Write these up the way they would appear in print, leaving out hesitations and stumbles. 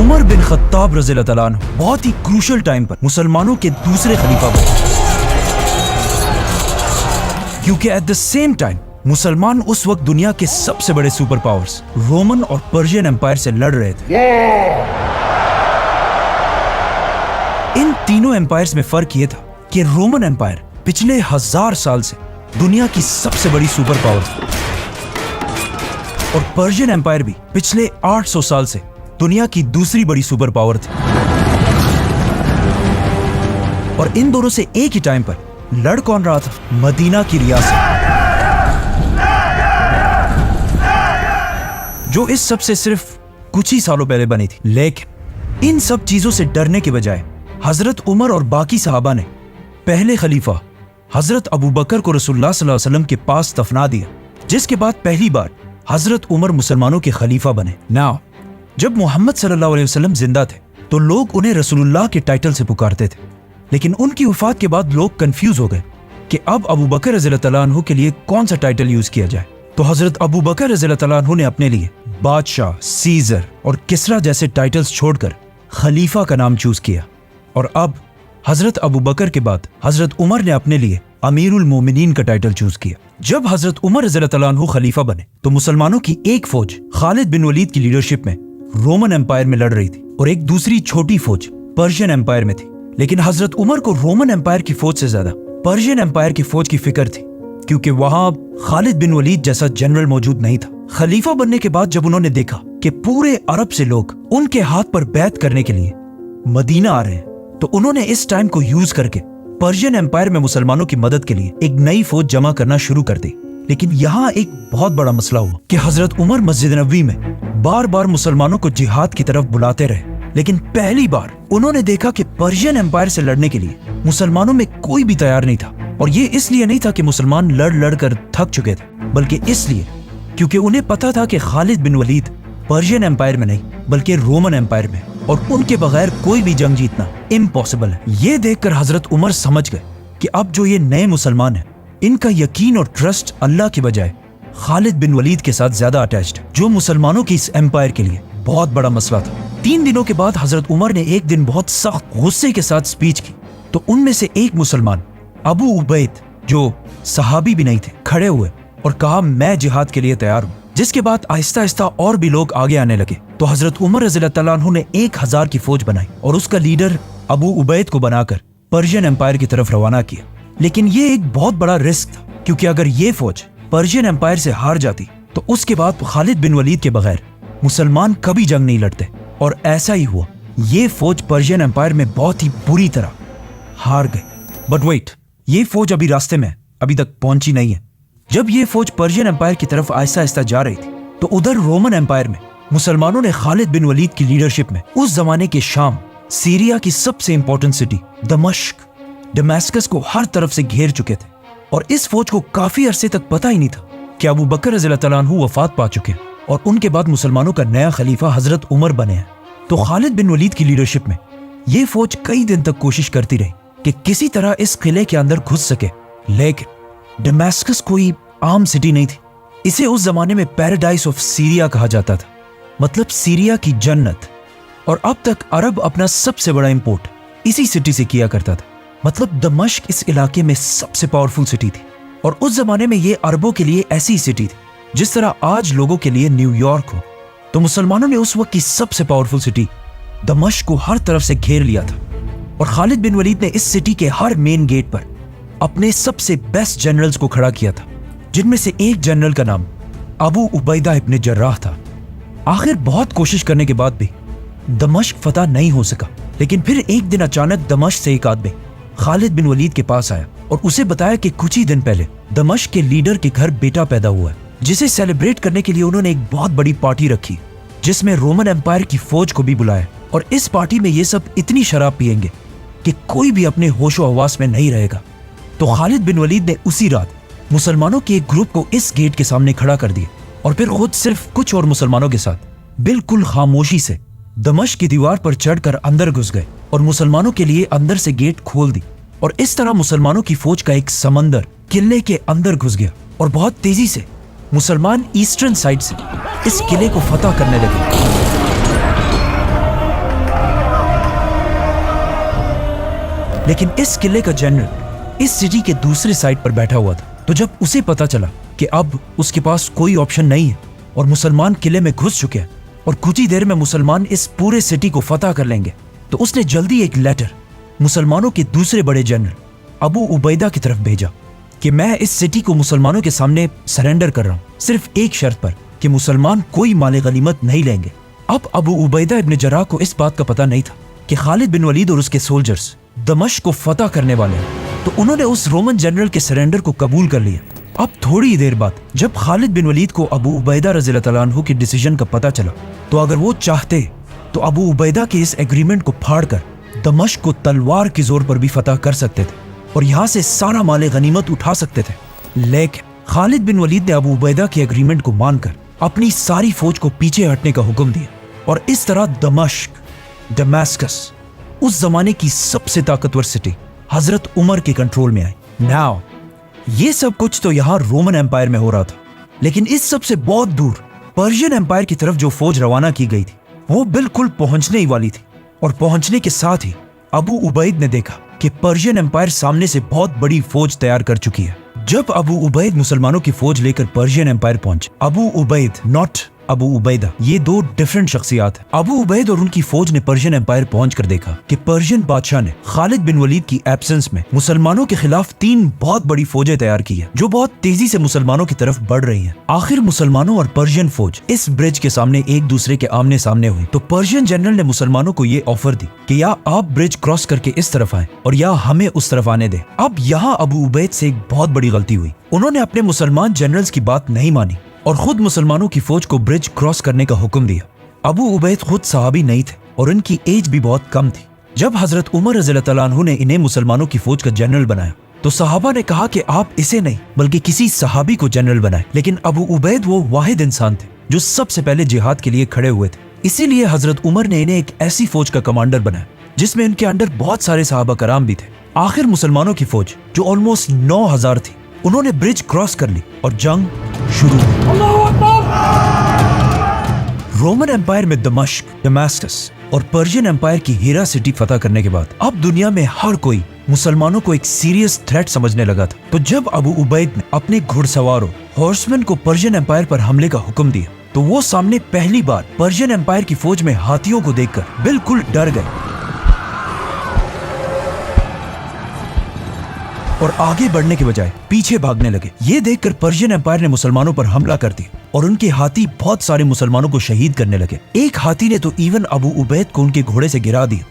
عمر بن خطاب رضی اللہ تعالیٰ عنہ بہت ہی کروشل ٹائم پر مسلمانوں کے دوسرے خلیفہ بنے، کیونکہ ایٹ دا سیم ٹائم مسلمان اس وقت دنیا کے سب سے بڑے سپر پاورز رومن اور پرشین امپائر سے لڑ رہے تھے۔ ان تینوں امپائرز میں فرق یہ تھا کہ رومن امپائر پچھلے 1000 سال سے دنیا کی سب سے بڑی سپر پاور تھی، اور پرشین امپائر بھی پچھلے 800 سال سے دنیا کی دوسری بڑی سپر پاور تھی۔ اور ان دونوں سے ایک ہی ٹائم پر لڑ کون رہا تھا؟ مدینہ کی ریاست، جو اس سب سے صرف کچھ ہی سالوں پہلے بنی تھی۔ لیکن ان سب چیزوں سے ڈرنے کے بجائے حضرت عمر اور باقی صحابہ نے پہلے خلیفہ حضرت ابو بکر کو رسول اللہ صلی اللہ علیہ وسلم کے پاس دفنا دیا، جس کے بعد پہلی بار حضرت عمر مسلمانوں کے خلیفہ بنے۔ ناؤ جب محمد صلی اللہ علیہ وسلم زندہ تھے تو لوگ انہیں رسول اللہ کے ٹائٹل سے پکارتے تھے، لیکن ان کی وفات کے بعد لوگ کنفیوز ہو گئے کہ اب ابو بکر رضی اللہ تعالیٰ عنہ کے لیے کون سا ٹائٹل یوز کیا جائے۔ تو حضرت ابو بکر رضی اللہ تعالیٰ عنہ نے اپنے لیے بادشاہ، سیزر اور کسرا جیسے ٹائٹلز چھوڑ کر خلیفہ کا نام چوز کیا، اور اب حضرت ابو بکر کے بعد حضرت عمر نے اپنے لیے امیر المومنین کا ٹائٹل چوز کیا۔ جب حضرت عمر رضی اللہ تعالیٰ عنہ خلیفہ بنے تو مسلمانوں کی ایک فوج خالد بن ولید کی لیڈرشپ میں رومن امپائر میں لڑ رہی تھی، اور ایک دوسری چھوٹی فوج پرشین امپائر میں تھی۔ لیکن حضرت عمر کو رومن امپائر کی فوج سے زیادہ پرشین امپائر کی فوج کی فکر تھی، کیونکہ وہاں خالد بن ولید جیسا جنرل موجود نہیں تھا۔ خلیفہ بننے کے بعد جب انہوں نے دیکھا کہ پورے عرب سے لوگ ان کے ہاتھ پر بیعت کرنے کے لیے مدینہ آ رہے ہیں، تو انہوں نے اس ٹائم کو یوز کر کے پرشین امپائر میں مسلمانوں کی مدد کے لیے ایک نئی فوج جمع کرنا شروع کر دی۔ لیکن یہاں ایک بہت بڑا مسئلہ ہوا کہ حضرت عمر مسجد نبوی میں بار بار مسلمانوں کو جہاد کی طرف بلاتے رہے، لیکن پہلی بار انہوں نے دیکھا کہ پرشین امپائر سے لڑنے کے لیے مسلمانوں میں کوئی بھی تیار نہیں تھا۔ اور یہ اس لیے نہیں تھا کہ مسلمان لڑ لڑ کر تھک چکے تھے، بلکہ اس لیے کیونکہ انہیں پتا تھا کہ خالد بن ولید پرشین امپائر میں نہیں بلکہ رومن امپائر میں، اور ان کے بغیر کوئی بھی جنگ جیتنا امپاسبل ہے۔ یہ دیکھ کر حضرت عمر سمجھ گئے کہ اب جو یہ نئے مسلمان ہیں ان کا یقین اور ٹرسٹ اللہ کی بجائے خالد بن ولید کے ساتھ زیادہ اٹیچڈ، جو مسلمانوں کی اس امپائر کے لیے بہت بڑا مسئلہ تھا۔ 3 دنوں کے بعد حضرت عمر نے ایک دن بہت سخت غصے کے ساتھ سپیچ کی، تو ان میں سے ایک مسلمان ابو عبید، جو صحابی بھی نہیں تھے، کھڑے ہوئے اور کہا میں جہاد کے لیے تیار ہوں، جس کے بعد آہستہ آہستہ اور بھی لوگ آگے آنے لگے۔ تو حضرت عمر رضی اللہ تعالیٰ عنہ نے 1000 کی فوج بنائی اور اس کا لیڈر ابو عبید کو بنا کر پرشین امپائر کی طرف روانہ کیا۔ لیکن یہ ایک بہت بڑا رسک تھا، کیونکہ اگر یہ فوج پرشین امپائر سے ہار جاتی تو اس کے بعد خالد بن ولید کے بغیر مسلمان کبھی جنگ نہیں لڑتے، اور ایسا ہی ہوا۔ یہ فوج پرشین امپائر میں بہت ہی بری طرح ہار گئی۔ بٹ ویٹ، یہ فوج ابھی راستے میں ابھی تک پہنچی نہیں ہے۔ جب یہ فوج پرشین امپائر کی طرف آہستہ آہستہ جا رہی تھی تو ادھر رومن امپائر میں مسلمانوں نے خالد بن ولید کی لیڈرشپ میں اس زمانے کے شام، سیریا کی سب سے امپورٹنٹ سٹی دمشق، ڈمیسکس کو ہر طرف سے گھیر چکے تھے، اور اس فوج کو کافی عرصے تک پتہ ہی نہیں تھا کہ ابو بکر رضی اللہ تعالیٰ عنہ وفات پا چکے ہیں، اور ان کے بعد مسلمانوں کا نیا خلیفہ حضرت عمر بنے ہیں۔ تو خالد بن ولید کی لیڈرشپ میں یہ فوج کئی دن تک کوشش کرتی رہی کہ کسی طرح اس قلعے کے اندر گھس سکے، لیکن ڈمیسکس کوئی عام سٹی نہیں تھی۔ اسے اس زمانے میں پیراڈائز آف سیریا کہا جاتا تھا، مطلب سیریا کی جنت، اور اب تک عرب اپنا سب سے بڑا امپورٹ اسی سٹی سے کیا کرتا تھا۔ مطلب دمشق اس علاقے میں سب سے پاورفل سٹی تھی، اور اس زمانے میں یہ عربوں کے لیے ایسی سٹی تھی جس طرح آج لوگوں کے لیے نیو یارک ہو۔ تو مسلمانوں نے اس وقت کی سب سے پاورفل سٹی دمشق کو ہر طرف سے گھیر لیا تھا، اور خالد بن ولید نے اس سٹی کے ہر مین گیٹ پر اپنے سب سے بیسٹ جنرلز کو کھڑا کیا تھا، جن میں سے ایک جنرل کا نام ابو عبیدہ ابن جراح تھا۔ آخر بہت کوشش کرنے کے بعد بھی دمشق فتح نہیں ہو سکا، لیکن پھر ایک دن اچانک دمشق سے ایک آدمی خالد بن ولید کے پاس آیا اور اسے بتایا کہ کچھ ہی دن پہلے دمشق کے لیڈر کے گھر بیٹا پیدا ہوا ہے، جسے سیلیبریٹ کرنے کے لیے انہوں نے ایک بہت بڑی پارٹی رکھی، جس میں رومن امپائر کی فوج کو بھی بلایا، اور اس پارٹی میں یہ سب اتنی شراب پیئیں گے کہ کوئی بھی اپنے ہوش و حواس میں نہیں رہے گا۔ تو خالد بن ولید نے اسی رات مسلمانوں کے ایک گروپ کو اس گیٹ کے سامنے کھڑا کر دیا، اور پھر خود صرف کچھ اور مسلمانوں کے ساتھ بالکل خاموشی سے دمشق کی دیوار پر چڑھ کر اندر گھس گئے اور مسلمانوں کے لیے اندر سے گیٹ کھول دی، اور اس طرح مسلمانوں کی فوج کا ایک سمندر قلعے کے اندر گھس گیا، اور بہت تیزی سے مسلمان ایسٹرن سائڈ سے اس قلعے کو فتح کرنے لگے۔ लेकिन इस किले का जनरल इस सिटी के दूसरे साइड पर बैठा हुआ था। तो जब उसे पता चला कि अब उसके पास कोई ऑप्शन नहीं है और मुसलमान किले में घुस चुके हैं और कुछ ही देर में मुसलमान इस पूरे सिटी को फतह कर लेंगे, तो उसने जल्दी एक लेटर मुसलमानों के दूसरे बड़े जनरल अबू उबैदा की तरफ भेजा कि मैं इस सिटी को मुसलमानों के सामने सरेंडर कर रहा हूँ, सिर्फ एक शर्त पर कि मुसलमान कोई माले गनीमत नहीं लेंगे। अब अबू उबैदा इब्न जराह को इस बात का पता नहीं था कि खालिद बिन वलीद और उसके सोल्जर्स दमिश्क को फतह करने वाले हैं, तो उन्होंने उस रोमन जनरल के सरेंडर को कबूल कर लिया। अब थोड़ी देर बाद जब खालिद बिन वलीद को अबू उबैदा रज़ियल्लाहु तआला अन्हु के डिसीजन का पता चला, तो अगर वो चाहते तो अबू उबैदा के इस एग्रीमेंट को फाड़कर दमिश्क को तलवार के जोर पर भी फतह कर सकते थे और यहाँ से सारा माले गनीमत उठा सकते थे। लेकिन खालिद बिन वलीद ने अबू उबैदा के एग्रीमेंट को मानकर अपनी सारी फौज को पीछे हटने का हुक्म दिया और इस तरह दमिश्क, दमास्कस, उस जमाने की सबसे ताकतवर सिटी हजरत उमर के कंट्रोल में आई। नाउ ये सब कुछ तो यहाँ रोमन एम्पायर में हो रहा था, लेकिन इस सब से बहुत दूर पर्शियन एम्पायर की तरफ जो फौज रवाना की गई थी वो बिल्कुल पहुंचने ही वाली थी। और पहुंचने के साथ ही अबू उबैद ने देखा कि पर्शियन एम्पायर सामने से बहुत बड़ी फौज तैयार कर चुकी है। जब अबू उबैद मुसलमानों की फौज लेकर पर्शियन एम्पायर पहुंचे, अबू उबैद नॉट अबू उबैदा, ये दो डिफरेंट शख्सियात हैं। अबू उबैद और उनकी फौज ने पर्शियन एम्पायर पहुंचकर देखा कि पर्शियन बादशाह ने खालिद बिन वलीद की एब्सेंस में मुसलमानों के खिलाफ 3 बहुत बड़ी फौजें तैयार की है जो बहुत तेजी से मुसलमानों की तरफ बढ़ रही हैं। आखिर मुसलमानों और पर्शियन फौज इस ब्रिज के सामने एक दूसरे के आमने सामने हुई, तो पर्शियन जनरल ने मुसलमानों को ये ऑफर दी कि या आप ब्रिज क्रॉस करके इस तरफ आए और या हमें उस तरफ आने दें। अब यहाँ अबू उबैद से एक बहुत बड़ी गलती हुई, उन्होंने अपने मुसलमान जनरल्स की बात नहीं मानी और खुद मुसलमानों की फौज को ब्रिज क्रॉस करने का हुक्म दिया। अबू उबैद खुद सहाबी नहीं थे और इनकी एज भी बहुत कम थी। जब हजरत उमर रज़ियल्लाहु तआला अन्हु ने इन्हें मुसलमानों की फौज का जनरल बनाया, तो सहाबा ने कहा कि आप इसे नहीं बल्कि किसी सहाबी को जनरल बनाए। लेकिन अबू उबैद वो वाहिद इंसान थे जो सबसे पहले जिहाद के लिए खड़े हुए थे, इसीलिए हजरत उमर ने इन्हें एक ऐसी फौज का कमांडर बनाया जिसमें इनके अंडर बहुत सारे सहाबा कराम भी थे। आखिर मुसलमानों की फौज जो ऑलमोस्ट 9000 थी, उन्होंने ब्रिज क्रॉस कर ली और जंग शुरू हुई। रोमन एम्पायर में दमिश्क, दमास्कस और पर्शियन एम्पायर की हीरा सिटी फतह करने के बाद अब दुनिया में हर कोई मुसलमानों को एक सीरियस थ्रेट समझने लगा था। तो जब अबू उबैद ने अपने घुड़सवारों हॉर्समैन को पर्शियन एम्पायर पर हमले का हुक्म दिया, तो वो सामने पहली बार पर्शियन एम्पायर की फौज में हाथियों को देखकर बिल्कुल डर गए और आगे बढ़ने के बजाय पीछे भागने लगे। ये देखकर पर्शियन एम्पायर ने मुसलमानों पर हमला कर दिया और उनके हाथी बहुत सारे मुसलमानों को शहीद करने लगे। एक हाथी ने तो इवन अबू उबैद को उनके घोड़े से गिरा दिया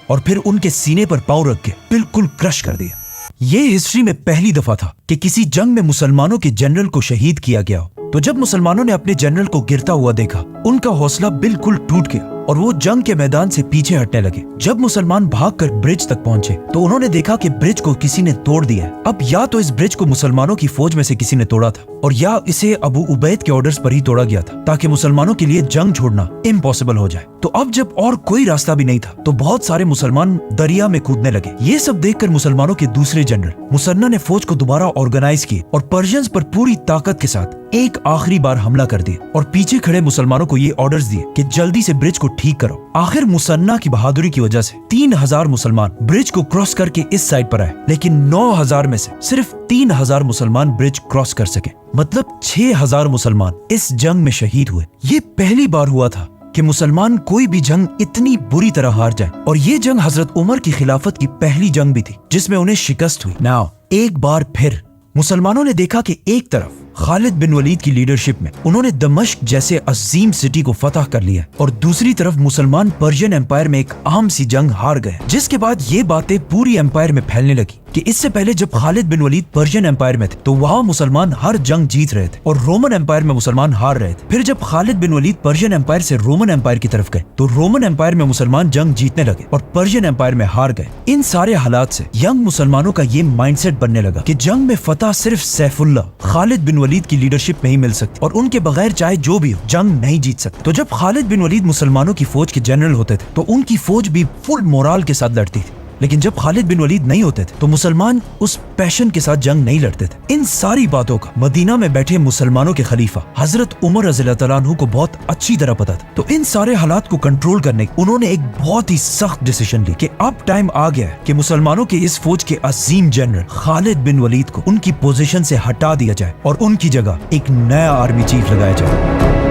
और फिर उनके सीने पर पांव रख के बिल्कुल क्रश कर दिया। ये हिस्ट्री में पहली दफा था कि किसी जंग में मुसलमानों के जनरल को शहीद किया गया हो। तो जब मुसलमानों ने अपने जनरल को गिरता हुआ देखा, उनका हौसला बिल्कुल टूट गया और वो जंग के मैदान से पीछे हटने लगे। जब मुसलमान भागकर ब्रिज तक पहुंचे, तो उन्होंने देखा कि ब्रिज को किसी ने तोड़ दिया है। अब या तो इस ब्रिज को मुसलमानों की फौज में से किसी ने तोड़ा था और या इसे अबू उबैद के ऑर्डर्स पर ही तोड़ा गया था ताकि मुसलमानों के लिए जंग छोड़ना इम्पॉसिबल हो जाए। तो अब जब और कोई रास्ता भी नहीं था, तो बहुत सारे मुसलमान दरिया में कूदने लगे। ये सब देखकर मुसलमानों के दूसरे जनरल मुसन्ना ने फौज को दोबारा ऑर्गेनाइज किए और पर्शियंस पर पूरी ताकत के साथ एक आखिरी बार हमला कर दिया और पीछे खड़े मुसलमानों को ये ऑर्डर्स दिए कि जल्दी से ब्रिज को ठीक करो। आखिर मुसन्ना की बहादुरी की वजह से 3000 मुसलमान ब्रिज को क्रॉस करके इस साइड पर आए, लेकिन 9000 में से सिर्फ 3000 मुसलमान ब्रिज क्रॉस कर सके। मतलब 6000 मुसलमान इस जंग में शहीद हुए। ये पहली बार हुआ था कि मुसलमान कोई भी जंग इतनी बुरी तरह हार जाए और ये जंग हजरत उमर की खिलाफत की पहली जंग भी थी जिसमें उन्हें शिकस्त हुई। नाउ एक बार फिर मुसलमानों ने देखा कि एक तरफ खालिद बिन वलीद की लीडरशिप में उन्होंने दमिश्क जैसे अजीम सिटी को फतह कर लिया और दूसरी तरफ मुसलमान पर्शियन एम्पायर में एक आम सी जंग हार गए। जिसके बाद ये बातें पूरी एम्पायर में फैलने लगी कि इससे पहले जब खालिद बिन वलीद पर्शियन एम्पायर में थे, तो वहाँ मुसलमान हर जंग जीत रहे थे और रोमन एम्पायर में मुसलमान हार रहे थे। फिर जब खालिद बिन वलीद पर्शियन एम्पायर से रोमन एम्पायर की तरफ गए, तो रोमन एम्पायर में मुसलमान जंग जीतने लगे और पर्शियन एम्पायर में हार गए। इन सारे हालात से यंग मुसलमानों का ये माइंडसेट बनने लगा कि जंग में फतह सिर्फ सैफुल्लाह खालिद बिन वलीद की लीडरशिप में ही मिल सकती और उनके बगैर चाहे जो भी हो जंग नहीं जीत सकते। तो जब खालिद बिन वलीद मुसलमानों की फौज के जनरल होते थे, तो उनकी फौज भी फुल मोराल के साथ लड़ती थी لیکن جب خالد بن ولید نہیں ہوتے تھے تو مسلمان اس پیشن کے ساتھ جنگ نہیں لڑتے تھے. ان ساری باتوں کا مدینہ میں بیٹھے مسلمانوں کے خلیفہ حضرت عمر رضی اللہ تعالیٰ عنہ کو بہت اچھی طرح پتا تھا. تو ان سارے حالات کو کنٹرول کرنے انہوں نے ایک بہت ہی سخت ڈیسیژن لی کہ اب ٹائم آ گیا ہے کہ مسلمانوں کے اس فوج کے عظیم جنرل خالد بن ولید کو ان کی پوزیشن سے ہٹا دیا جائے اور ان کی جگہ ایک نیا آرمی چیف لگایا جائے.